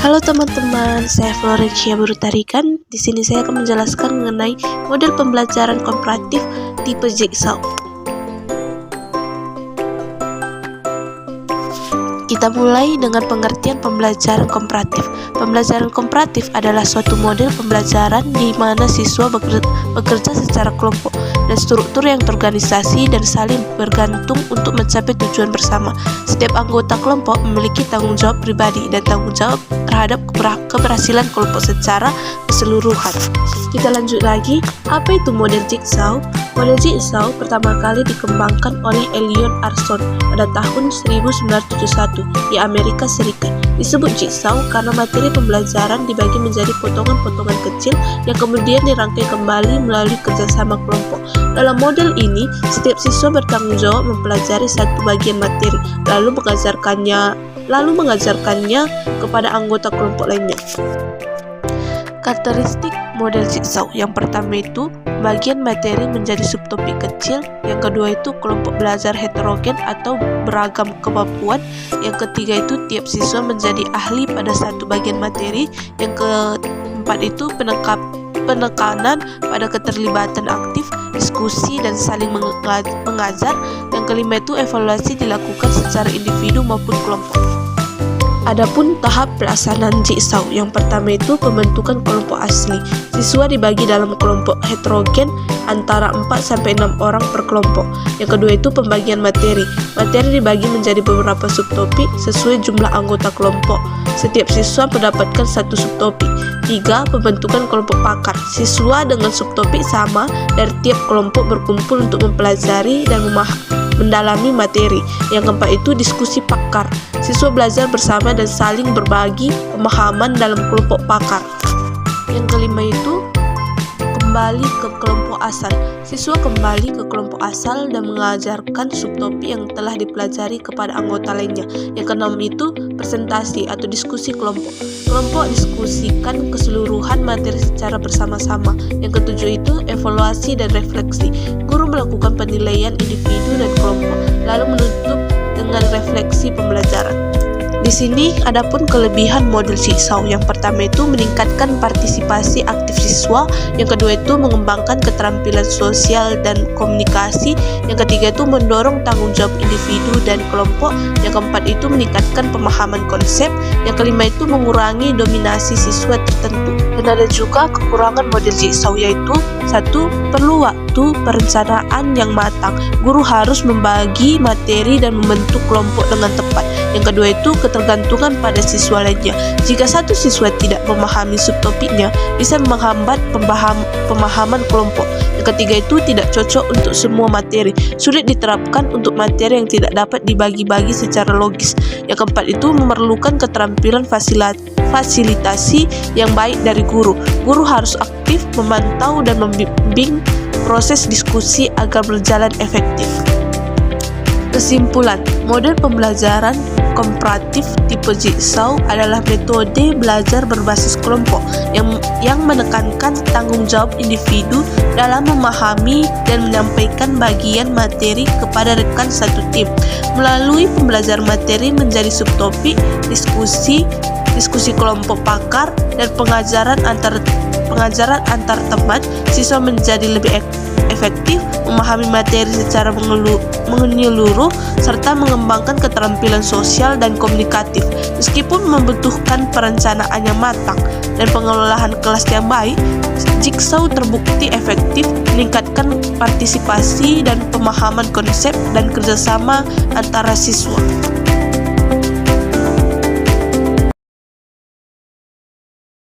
Halo teman-teman, saya Florencia Burutarikan. Di sini saya akan menjelaskan mengenai model pembelajaran komparatif tipe Jigsaw. Kita mulai dengan pengertian pembelajaran komparatif. Pembelajaran komparatif adalah suatu model pembelajaran di mana siswa bekerja secara kelompok dan struktur yang terorganisasi dan saling bergantung untuk mencapai tujuan bersama. Setiap anggota kelompok memiliki tanggung jawab pribadi dan tanggung jawab terhadap keberhasilan kelompok secara keseluruhan. Kita lanjut lagi, apa itu model Jigsaw? Model Jigsaw pertama kali dikembangkan oleh Eliot Arson pada tahun 1971 di Amerika Serikat. Disebut Jigsaw karena materi pembelajaran dibagi menjadi potongan-potongan kecil yang kemudian dirangkai kembali melalui kerjasama kelompok. Dalam model ini, setiap siswa bertanggung jawab mempelajari satu bagian materi, lalu mengajarkannya kepada anggota kelompok lainnya. Karakteristik model Jigsaw yang pertama itu bagian materi menjadi subtopik kecil, yang kedua itu kelompok belajar heterogen atau beragam kemampuan, yang ketiga itu tiap siswa menjadi ahli pada satu bagian materi, yang keempat itu penekanan pada keterlibatan aktif, diskusi dan saling mengajar, yang kelima itu evaluasi dilakukan secara individu maupun kelompok. Adapun tahap pelaksanaan Jigsaw, yang pertama itu pembentukan kelompok asli. Siswa dibagi dalam kelompok heterogen antara 4-6 orang per kelompok. Yang kedua itu pembagian materi. Materi dibagi menjadi beberapa subtopik sesuai jumlah anggota kelompok. Setiap siswa mendapatkan satu subtopik. 3. Pembentukan kelompok pakar. Siswa dengan subtopik sama dari tiap kelompok berkumpul untuk mempelajari dan mendalami materi. Yang keempat itu diskusi pakar. Siswa belajar bersama dan saling berbagi pemahaman dalam kelompok pakar. Yang kelima itu kembali ke kelompok asal. Siswa kembali ke kelompok asal dan mengajarkan subtopik yang telah dipelajari kepada anggota lainnya. Yang keenam itu presentasi atau diskusi kelompok. Kelompok diskusikan keseluruhan materi secara bersama-sama. Yang ketujuh itu evaluasi dan refleksi. Guru melakukan penilaian individu dan kelompok, lalu menutup dengan refleksi pembelajaran. Di sini adapun kelebihan model Jigsaw. Yang pertama itu meningkatkan partisipasi aktif siswa, yang kedua itu mengembangkan keterampilan sosial dan komunikasi, yang ketiga itu mendorong tanggung jawab individu dan kelompok, yang keempat itu meningkatkan pemahaman konsep, yang kelima itu mengurangi dominasi siswa tertentu. Dan ada juga kekurangan model Jigsaw, yaitu 1. Perlu waktu perencanaan yang matang. Guru harus membagi materi dan membentuk kelompok dengan tepat. Yang kedua itu ketergantungan pada siswa lainnya. Jika satu siswa tidak memahami subtopiknya, bisa menghambat pemahaman kelompok. Yang ketiga itu tidak cocok untuk semua materi. Sulit diterapkan untuk materi yang tidak dapat dibagi-bagi secara logis. Yang keempat itu memerlukan keterampilan fasilitasi yang baik dari guru. Guru harus aktif memantau dan membimbing proses diskusi agar berjalan efektif. Kesimpulan, model pembelajaran komparatif tipe Jigsaw adalah metode belajar berbasis kelompok yang menekankan tanggung jawab individu dalam memahami dan menyampaikan bagian materi kepada rekan satu tim. Melalui pembelajaran materi menjadi subtopik, diskusi kelompok pakar, dan pengajaran antar teman, siswa menjadi lebih efektif, memahami materi secara menyeluruh, serta mengembangkan keterampilan sosial dan komunikatif. Meskipun membutuhkan perencanaan yang matang dan pengelolaan kelas yang baik, Jigsaw terbukti efektif meningkatkan partisipasi dan pemahaman konsep dan kerjasama antara siswa.